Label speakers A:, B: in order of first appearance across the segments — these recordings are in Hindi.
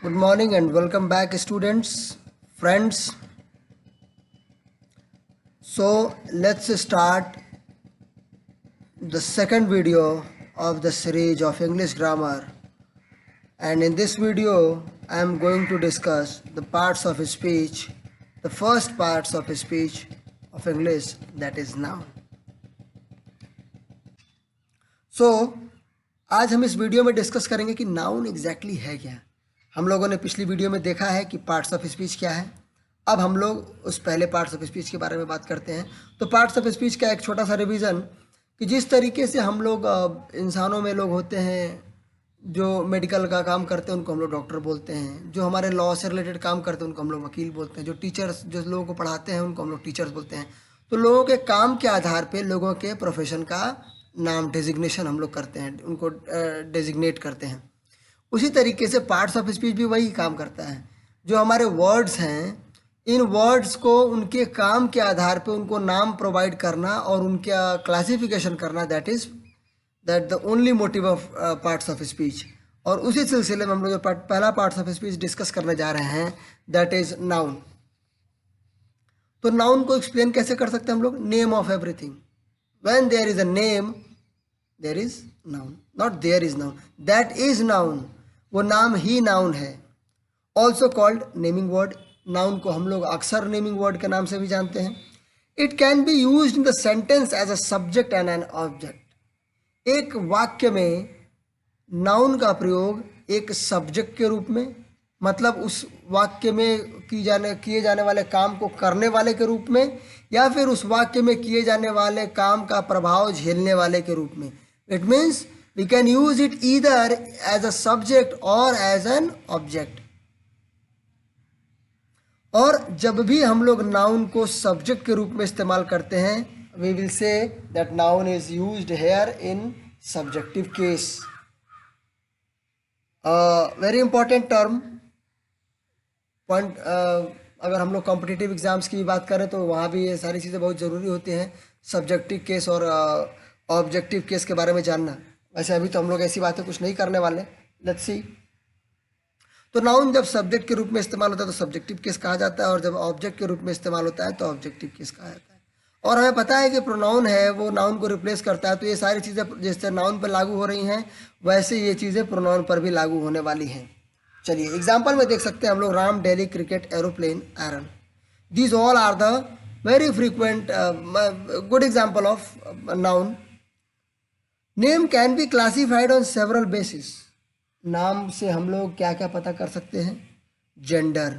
A: Good morning and welcome back, students, friends. So let's start the second video of the series of English grammar. And in this video, I am going to discuss the parts of speech, the first parts of speech of English, that is noun. So आज हम इस वीडियो में डिस्कस करेंगे कि नाउन एग्जैक्टली है क्या। हम लोगों ने पिछली वीडियो में देखा है कि पार्ट्स ऑफ स्पीच क्या है। अब हम लोग उस पहले पार्ट्स ऑफ स्पीच के बारे में बात करते हैं। तो पार्ट्स ऑफ स्पीच का एक छोटा सा रिवीजन कि जिस तरीके से हम लोग इंसानों में लोग होते हैं जो मेडिकल का काम करते हैं उनको हम लोग डॉक्टर बोलते हैं, जो हमारे लॉ से रिलेटेड काम करते हैं उनको हम लोग वकील बोलते हैं, जो टीचर्स जो लोगों को पढ़ाते हैं उनको हम लोग टीचर्स बोलते हैं। तो लोगों के काम के आधार पे लोगों के प्रोफेशन का नाम डेजिग्नेशन हम लोग करते हैं, उनको डेजिग्नेट करते हैं। उसी तरीके से पार्ट्स ऑफ स्पीच भी वही काम करता है। जो हमारे वर्ड्स हैं, इन वर्ड्स को उनके काम के आधार पे उनको नाम प्रोवाइड करना और उनका क्लासिफिकेशन करना, that the only motive of parts of speech. और उसी सिलसिले में हम लोग जो पहला पार्ट्स ऑफ स्पीच डिस्कस करने जा रहे हैं, दैट इज नाउन। तो नाउन को एक्सप्लेन कैसे कर सकते हैं हम लोग? Name of everything. When there is a name there is noun, not there is noun, that is noun. वो नाम ही नाउन है। Also called naming word. Noun को हम लोग अक्सर नेमिंग वर्ड के नाम से भी जानते हैं। It can be used in the sentence as a subject and an object. एक वाक्य में नाउन का प्रयोग एक सब्जेक्ट के रूप में, मतलब उस वाक्य में किए जाने वाले काम को करने वाले के रूप में, या फिर उस वाक्य में किए जाने वाले काम का प्रभाव झेलने वाले के रूप में। It means we can use it either as a subject और एज एन ऑब्जेक्ट। और जब भी हम लोग नाउन को सब्जेक्ट के रूप में इस्तेमाल करते हैं, we will say that noun is used here in subjective case. Very important term point. अगर हम लोग कॉम्पिटिटिव एग्जाम्स की बात करें तो वहाँ भी ये सारी चीज़ें बहुत ज़रूरी होती हैं, सब्जेक्टिव केस और ऑब्जेक्टिव केस के बारे में जानना। वैसे अभी तो हम लोग ऐसी बातें कुछ नहीं करने वाले, लेट्स सी। तो नाउन जब सब्जेक्ट के रूप में इस्तेमाल होता है तो सब्जेक्टिव केस कहा जाता है, और जब ऑब्जेक्ट के रूप में इस्तेमाल होता है तो ऑब्जेक्टिव केस कहा जाता है। और हमें पता है कि प्रोनाउन है वो नाउन को रिप्लेस करता है। तो ये सारी चीज़ें जैसे नाउन पर लागू हो रही हैं, वैसे ये चीज़ें प्रोनाउन पर भी लागू होने वाली हैं। चलिए एग्जाम्पल में देख सकते हैं हम लोग, Ram, Delhi, cricket, aeroplane, iron. These all are the very frequent good example of noun. Name can be classified on several basis. नाम से हम लोग क्या क्या पता कर सकते हैं? जेंडर,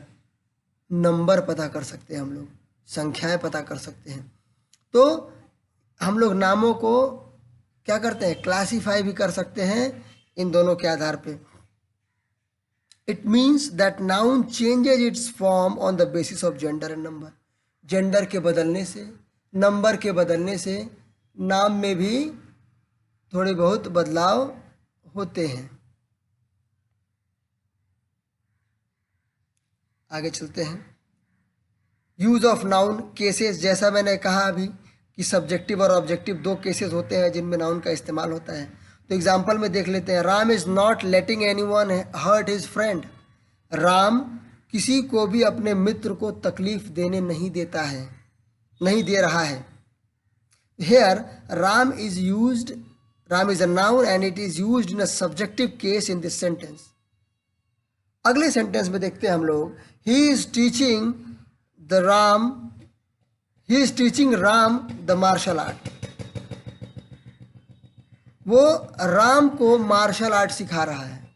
A: नंबर पता कर सकते हैं, हम लोग संख्याएं पता कर सकते हैं। तो हम लोग नामों को क्या करते हैं? क्लासीफाई भी कर सकते हैं इन दोनों के आधार पे। It means that noun changes it's form on the basis of gender and number. Gender के बदलने से, नंबर के बदलने से नाम में भी थोड़े बहुत बदलाव होते हैं। आगे चलते हैं। यूज ऑफ नाउन केसेस, जैसा मैंने कहा अभी कि सब्जेक्टिव और ऑब्जेक्टिव दो केसेस होते हैं जिनमें नाउन का इस्तेमाल होता है। तो एग्जाम्पल में देख लेते हैं। Ram is not letting anyone hurt his friend. Ram किसी को भी अपने मित्र को तकलीफ देने नहीं देता है, नहीं दे रहा है। Here Ram is a noun and it is used in a subjective case in this sentence. अगले सेंटेंस में देखते हैं हम लोग, he is teaching Ram the martial art. वो राम को मार्शल आर्ट सिखा रहा है।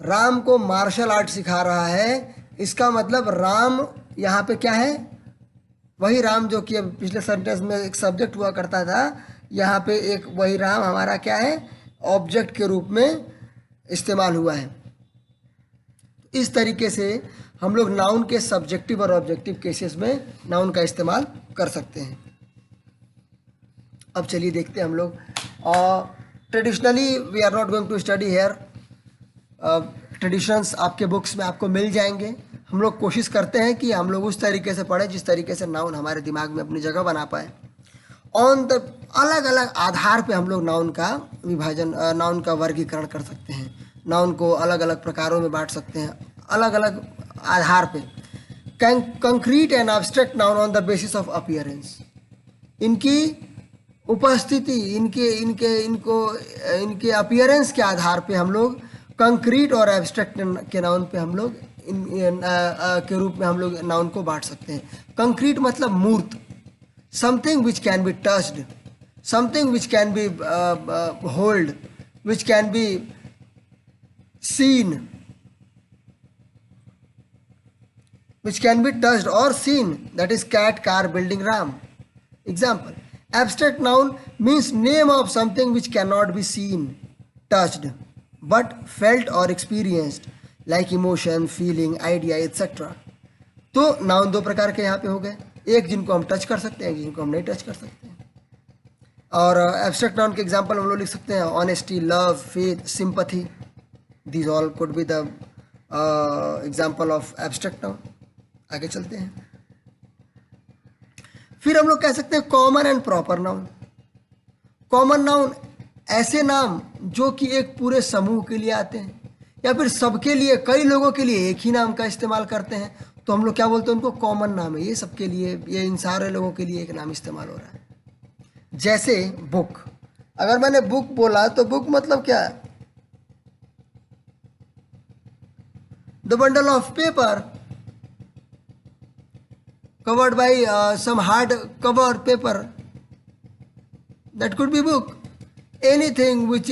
A: राम को मार्शल आर्ट सिखा रहा है, इसका मतलब राम यहाँ पे क्या है? वही राम जो कि पिछले सेंटेंस में एक सब्जेक्ट हुआ करता था, यहाँ पे एक वही राम हमारा क्या है? ऑब्जेक्ट के रूप में इस्तेमाल हुआ है। इस तरीके से हम लोग नाउन के सब्जेक्टिव और ऑब्जेक्टिव केसेस में नाउन का इस्तेमाल कर सकते हैं। अब चलिए देखते हैं हम लोग। Traditionally we are not going to study here. Traditions आपके बुक्स में आपको मिल जाएंगे। हम लोग कोशिश करते हैं कि हम लोग उस तरीके से पढ़ें जिस तरीके से नाउन हमारे दिमाग में अपनी जगह बना पाए। ऑन द अलग अलग आधार पे हम लोग नाउन का विभाजन, नाउन का वर्गीकरण कर सकते हैं। नाउन को अलग अलग प्रकारों में बांट सकते हैं अलग अलग आधार पे। Concrete and abstract noun on the basis of appearance, इनकी उपस्थिति, इनके अपीयरेंस के आधार पे हम लोग कंक्रीट और एब्स्ट्रैक्ट के नाउन पे हम लोग के रूप में हम लोग नाउन को बांट सकते हैं। कंक्रीट मतलब मूर्त, something which can be touched, something which can be hold, which can be seen, which can be touched or seen, that is cat, car, building, ram. Example, abstract noun means name of something which cannot be seen, touched, but felt or experienced, like emotion, feeling, idea, etc. तो नाउन दो प्रकार के यहाँ पे हो गए, एक जिनको हम टच कर सकते हैं, एक जिनको हम नहीं टच कर सकते हैं। और एब्स्ट्रैक्ट नाउन के एग्जाम्पल हम लोग लिख सकते हैं honesty, love, faith, sympathy, these all could be the example of abstract noun. आगे चलते हैं। फिर हम लोग कह सकते हैं common and proper noun. Common noun ऐसे नाम जो कि एक पूरे समूह के लिए आते हैं या फिर सबके लिए, कई लोगों के लिए एक ही नाम का इस्तेमाल करते हैं, तो हम लोग क्या बोलते हैं उनको कॉमन नाम है। ये सबके लिए, ये इन सारे लोगों के लिए एक नाम इस्तेमाल हो रहा है। जैसे बुक, अगर मैंने बुक बोला तो बुक मतलब क्या है? The bundle of paper covered by some hard cover paper, that could be book. Anything which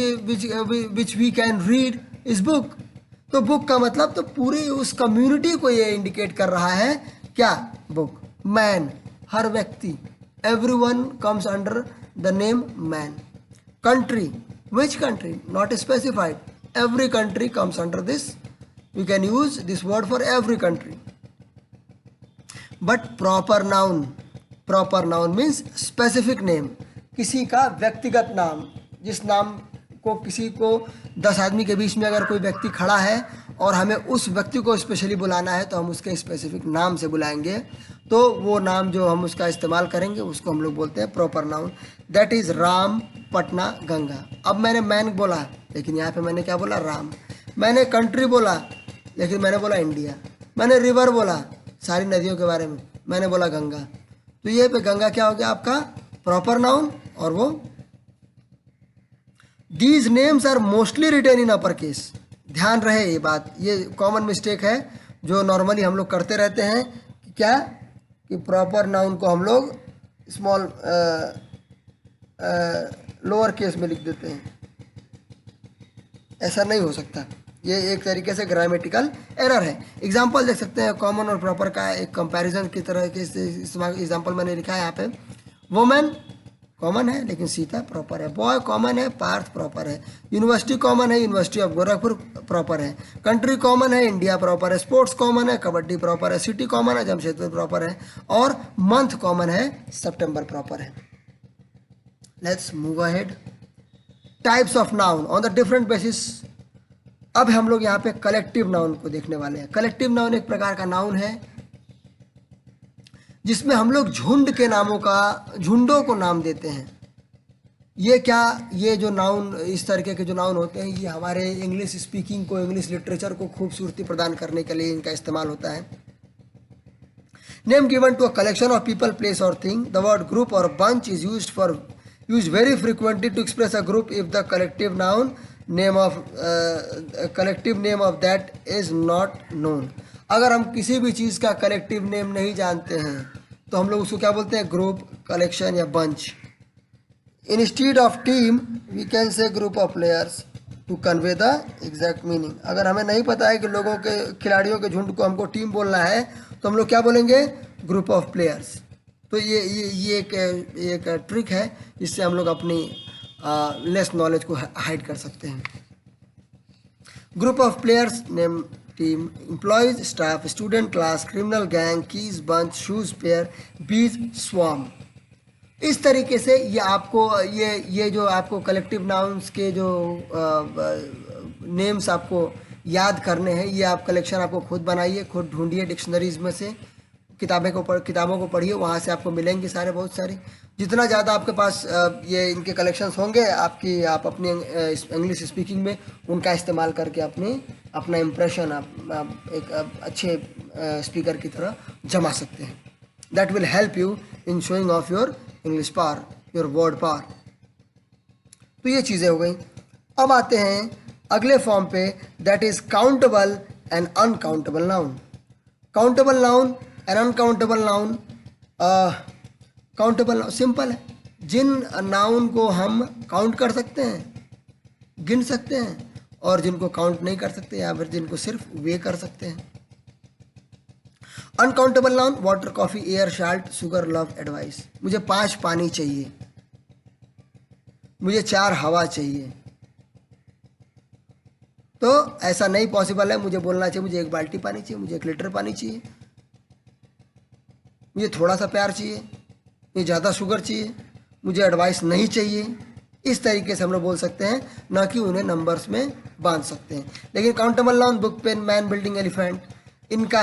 A: we can read is book. तो बुक का मतलब तो पूरी उस कम्युनिटी को ये इंडिकेट कर रहा है क्या? बुक। मैन, हर व्यक्ति, everyone comes under the name man. Country, which country? Not specified. Every country comes under this. We can use this word for every country. But proper noun means specific name, किसी का व्यक्तिगत नाम, जिस नाम को किसी को 10 आदमी के बीच में अगर कोई व्यक्ति खड़ा है और हमें उस व्यक्ति को स्पेशली बुलाना है तो हम उसके स्पेसिफिक नाम से बुलाएंगे, तो वो नाम जो हम उसका इस्तेमाल करेंगे उसको हम लोग बोलते हैं proper noun. That is Ram, Patna, Ganga. अब मैंने मैन बोला लेकिन यहाँ पे मैंने क्या बोला? राम। मैंने कंट्री बोला लेकिन मैंने बोला इंडिया। मैंने रिवर बोला, सारी नदियों के बारे में, मैंने बोला गंगा। तो ये पे गंगा क्या हो गया आपका? Proper noun. और वो these names are mostly written in upper case. ध्यान रहे ये बात, ये कॉमन मिस्टेक है जो नॉर्मली हम लोग करते रहते हैं कि क्या कि प्रॉपर नाउन को हम लोग स्मॉल लोअर केस में लिख देते हैं। ऐसा नहीं हो सकता, ये एक तरीके से ग्रामेटिकल एरर है। एग्जाम्पल देख सकते हैं कॉमन और प्रॉपर का एक कंपैरिजन की तरह के एग्जाम्पल मैंने लिखा है यहाँ पे। वुमेन कॉमन है लेकिन सीता प्रॉपर है। बॉय कॉमन है, पार्थ प्रॉपर है। यूनिवर्सिटी कॉमन है, यूनिवर्सिटी ऑफ गोरखपुर प्रॉपर है। कंट्री कॉमन है, इंडिया प्रॉपर है। स्पोर्ट्स कॉमन है, कबड्डी प्रॉपर है। सिटी कॉमन है, जमशेदपुर प्रॉपर है। और मंथ कॉमन है, सितंबर प्रॉपर है। Let's move ahead. Types of noun on the different basis. अब हम लोग यहाँ पे कलेक्टिव नाउन को देखने वाले हैं। कलेक्टिव नाउन एक प्रकार का नाउन है जिसमें हम लोग झुंड के नामों का, झुंडों को नाम देते हैं। ये क्या, ये जो नाउन, इस तरीके के जो नाउन होते हैं, ये हमारे इंग्लिश स्पीकिंग को, इंग्लिश लिटरेचर को खूबसूरती प्रदान करने के लिए इनका इस्तेमाल होता है। Name given to a collection of people, place और थिंग। द वर्ड ग्रुप और bunch is used very frequently to express a group if the collective noun name of collective name of that is not known. अगर हम किसी भी चीज़ का कलेक्टिव नेम नहीं जानते हैं तो हम लोग उसको क्या बोलते हैं? ग्रुप, कलेक्शन या bunch. Instead of team we can say group of players to convey the exact meaning. अगर हमें नहीं पता है कि लोगों के, खिलाड़ियों के झुंड को हमको टीम बोलना है तो हम लोग क्या बोलेंगे? Group of players. तो ये एक ट्रिक है जिससे हम लोग अपनी लेस नॉलेज को हाइड कर सकते हैं। Group of players name team, employees, staff, student, class, criminal gang, keys, bunch, shoes pair, बीज, स्वाम। इस तरीके से ये आपको ये जो आपको कलेक्टिव नाउन्स के जो नेम्स आपको याद करने हैं, ये आप कलेक्शन आपको खुद बनाइए, खुद ढूंढिए डिक्शनरीज में से। किताबों को पढ़िए, वहाँ से आपको मिलेंगे सारे बहुत सारे। जितना ज़्यादा आपके पास ये इनके कलेक्शंस होंगे, आप अपनी इंग्लिश स्पीकिंग में उनका इस्तेमाल करके अपना इम्प्रेशन आप एक अच्छे स्पीकर की तरह जमा सकते हैं। That will help you in showing off your English power, your word power. तो ये चीज़ें हो गई। अब आते हैं अगले फॉर्म पे, that is countable and uncountable noun. Countable noun and uncountable noun. Countable simple है, जिन नाउन को हम काउंट कर सकते हैं, गिन सकते हैं, और जिनको काउंट नहीं कर सकते या फिर जिनको सिर्फ वे कर सकते हैं। Uncountable noun, water, coffee, air, salt, sugar, love, advice. मुझे 5 पानी चाहिए, मुझे 4 हवा चाहिए, तो ऐसा नहीं पॉसिबल है। मुझे बोलना चाहिए मुझे 1 बाल्टी पानी चाहिए, मुझे 1 लीटर पानी चाहिए, मुझे थोड़ा सा प्यार चाहिए, मुझे ज़्यादा शुगर चाहिए, मुझे एडवाइस नहीं चाहिए। इस तरीके से हम लोग बोल सकते हैं, ना कि उन्हें नंबर्स में बांध सकते हैं। लेकिन countable noun, book, pen, man, building, elephant, इनको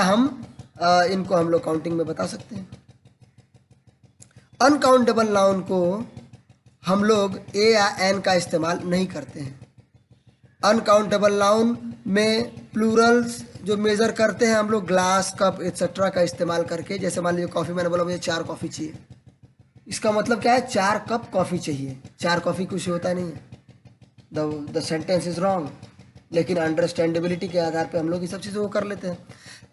A: हम लोग काउंटिंग में बता सकते हैं। अनकाउंटेबल नाउन को हम लोग ए या एन का इस्तेमाल नहीं करते हैं। अनकाउंटेबल नाउन में प्लूरल्स जो मेज़र करते हैं हम लोग, ग्लास, कप एक्सेट्रा का इस्तेमाल करके। जैसे मान लीजिए कॉफ़ी, मैंने बोला मुझे 4 कॉफ़ी चाहिए, इसका मतलब क्या है, 4 कप कॉफ़ी चाहिए। 4 कॉफ़ी कुछ होता नहीं है, द सेंटेंस इज़ रॉन्ग, लेकिन अंडरस्टैंडेबिलिटी के आधार पे हम लोग ये सब चीज़ों को कर लेते हैं।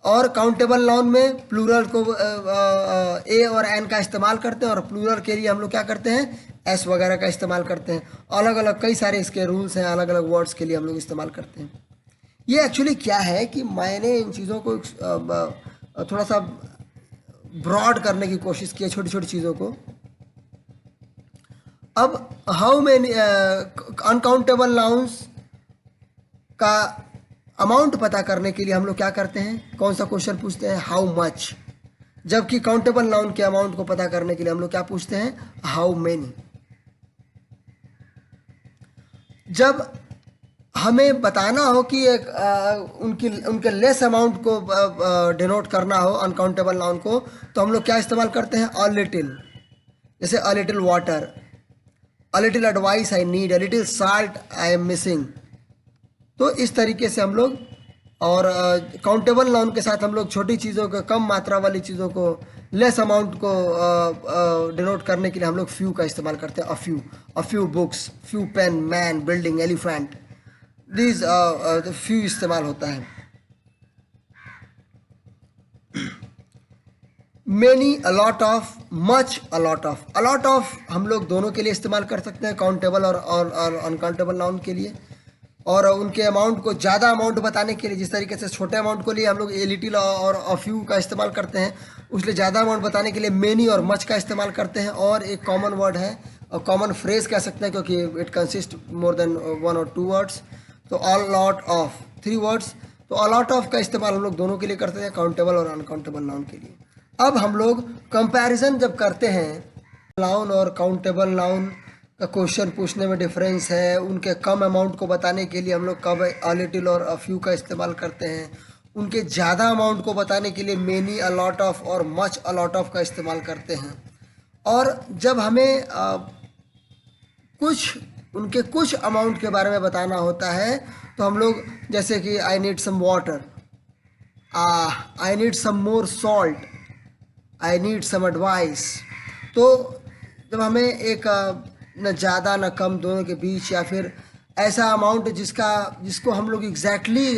A: और काउंटेबल नाउन में प्लूरल को ए और एन का इस्तेमाल करते हैं, और प्लूरल के लिए हम लोग क्या करते हैं, एस वगैरह का इस्तेमाल करते हैं। अलग अलग कई सारे इसके रूल्स हैं, अलग अलग वर्ड्स के लिए हम लोग इस्तेमाल करते हैं। ये एक्चुअली क्या है कि मैंने इन चीज़ों को थोड़ा सा ब्रॉड करने की कोशिश की है, छोटी छोटी चीज़ों को। अब हाउ मैनी अनकाउंटेबल नाउन्स का अमाउंट पता करने के लिए हम लोग क्या करते हैं, कौन सा क्वेश्चन पूछते हैं, हाउ मच। जबकि काउंटेबल नाउन के अमाउंट को पता करने के लिए हम लोग क्या पूछते हैं, हाउ मेनी। जब हमें बताना हो कि एक उनके लेस अमाउंट को डिनोट करना हो अनकाउंटेबल नाउन को, तो हम लोग क्या इस्तेमाल करते हैं, अ लिटिल। जैसे a little water, a little advice I need, a little salt I am missing. तो इस तरीके से हम लोग, और काउंटेबल नाउन के साथ हम लोग छोटी चीज़ों को, कम मात्रा वाली चीज़ों को, लेस अमाउंट को डिनोट करने के लिए हम लोग फ्यू का इस्तेमाल करते हैं। A few books, few pen, man, building, elephant, this few इस्तेमाल होता है। Many, a lot of, much, a lot of. A lot of हम लोग दोनों के लिए इस्तेमाल कर सकते हैं, काउंटेबल और अनकाउंटेबल नाउन के लिए। और उनके अमाउंट को, ज़्यादा अमाउंट बताने के लिए, जिस तरीके से छोटे अमाउंट के लिए हम लोग ए लिटिल और अ फ्यू का इस्तेमाल करते हैं, उसलिए ज़्यादा अमाउंट बताने के लिए मेनी और मच का इस्तेमाल करते हैं। और एक कॉमन वर्ड है, और कॉमन फ्रेज कह सकते हैं, क्योंकि इट कंसिस्ट मोर देन 1 और 2 वर्ड्स। तो ऑल लॉट ऑफ, 3 वर्ड्स। तो अलॉट ऑफ का इस्तेमाल हम लोग दोनों के लिए करते हैं, काउंटेबल और अनकाउंटेबल नाउन के लिए। अब हम लोग कंपैरिजन जब करते हैं, नाउन और काउंटेबल नाउन का क्वेश्चन पूछने में डिफरेंस है। उनके कम अमाउंट को बताने के लिए हम लोग कब अ लिटिल और अ फ्यू का इस्तेमाल करते हैं। उनके ज़्यादा अमाउंट को बताने के लिए मेनी, अ लॉट ऑफ और मच, अ लॉट ऑफ का इस्तेमाल करते हैं। और जब हमें उनके कुछ अमाउंट के बारे में बताना होता है, तो हम लोग, जैसे कि I need some water, I need some more salt, I need some advice. तो जब हमें एक न ज़्यादा न कम, दोनों के बीच, या फिर ऐसा अमाउंट जिसको हम लोग एग्जैक्टली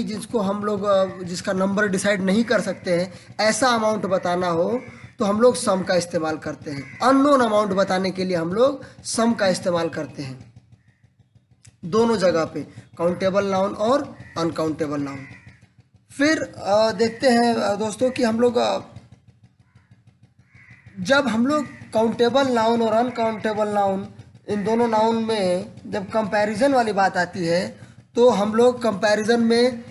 A: जिसको हम लोग जिसका नंबर डिसाइड नहीं कर सकते हैं, ऐसा अमाउंट बताना हो, तो हम लोग सम का इस्तेमाल करते हैं। अननोन अमाउंट बताने के लिए हम लोग सम का इस्तेमाल करते हैं, दोनों जगह पे, काउंटेबल नाउन और अनकाउंटेबल नाउन। फिर देखते हैं दोस्तों कि हम लोग जब हम लोग काउंटेबल नाउन और अनकाउंटेबल नाउन, इन दोनों नाउन में जब कंपैरिजन वाली बात आती है, तो हम लोग कंपैरिजन में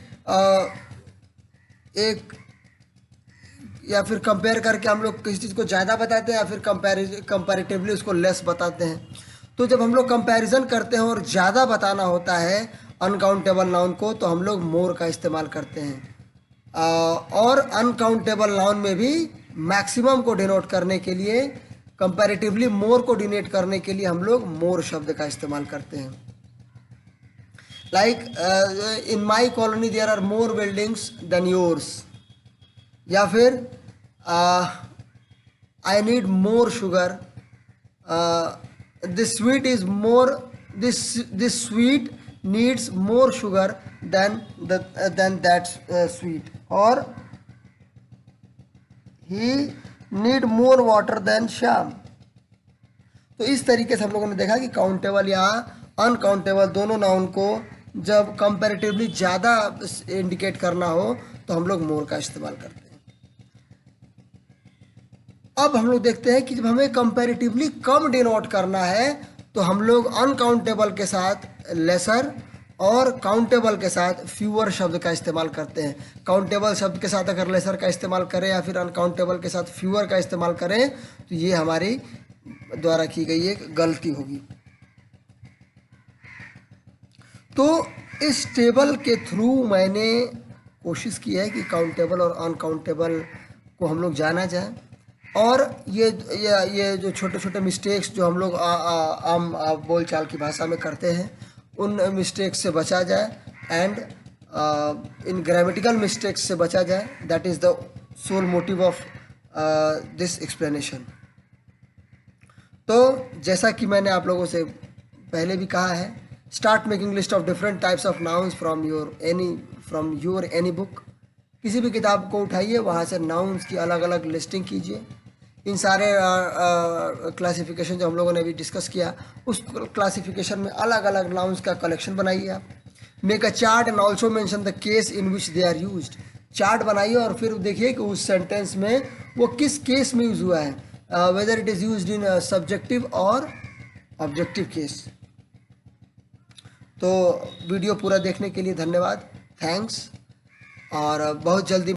A: एक या फिर कंपेयर करके हम लोग किसी चीज़ को ज़्यादा बताते हैं, या फिर कंपैरेटिवली उसको लेस बताते हैं। तो जब हम लोग कंपैरिजन करते हैं और ज़्यादा बताना होता है अनकाउंटेबल नाउन को, तो हम लोग मोर का इस्तेमाल करते हैं। और अनकाउंटेबल नाउन में भी मैक्सिमम को डिनोट करने के लिए, कंपैरेटिवली मोर को डिनोट करने के लिए हम लोग मोर शब्द का इस्तेमाल करते हैं। Like in my colony there are more buildings than yours, या फिर I need more sugar, this sweet is more, this sweet needs more sugar than that sweet, और he need more water than Shyam। तो इस तरीके से हम लोगों ने देखा कि काउंटेबल या अनकाउंटेबल दोनों नाउन को जब कंपैरेटिवली ज़्यादा इंडिकेट करना हो तो हम लोग मोर का इस्तेमाल करते हैं। अब हम लोग देखते हैं कि जब हमें कंपैरेटिवली कम डिनोट करना है तो हम लोग अनकाउंटेबल के साथ लेसर और काउंटेबल के साथ फ्यूअर शब्द का इस्तेमाल करते हैं। काउंटेबल शब्द के साथ अगर लेसर का इस्तेमाल करें या फिर अनकाउंटेबल के साथ फ्यूअर का इस्तेमाल करें तो ये हमारी द्वारा की गई एक गलती होगी। तो इस टेबल के थ्रू मैंने कोशिश की है कि काउंटेबल और अनकाउंटेबल को हम लोग जाना जाए, और ये जो छोटे छोटे मिस्टेक्स जो हम लोग आम बोलचाल की भाषा में करते हैं उन मिस्टेक्स से बचा जाए, एंड इन ग्रामेटिकल मिस्टेक्स से बचा जाए। That is the sole motive of this explanation. तो जैसा कि मैंने आप लोगों से पहले भी कहा है, start making list of different types of nouns from your any book. किसी भी किताब को उठाइए, वहाँ से नाउन्स की अलग अलग लिस्टिंग कीजिए। इन सारे क्लासिफिकेशन जो हम लोगों ने अभी डिस्कस किया, उस क्लासिफिकेशन में अलग अलग नाउन्स का कलेक्शन बनाइए आप। Make a chart and also mention the case in which they are used. Chart बनाइए और फिर देखिए कि उस सेंटेंस में वो किस केस में यूज़ हुआ है, whether it is used in subjective और ऑब्जेक्टिव केस। तो वीडियो पूरा देखने के लिए धन्यवाद, थैंक्स, और बहुत जल्दी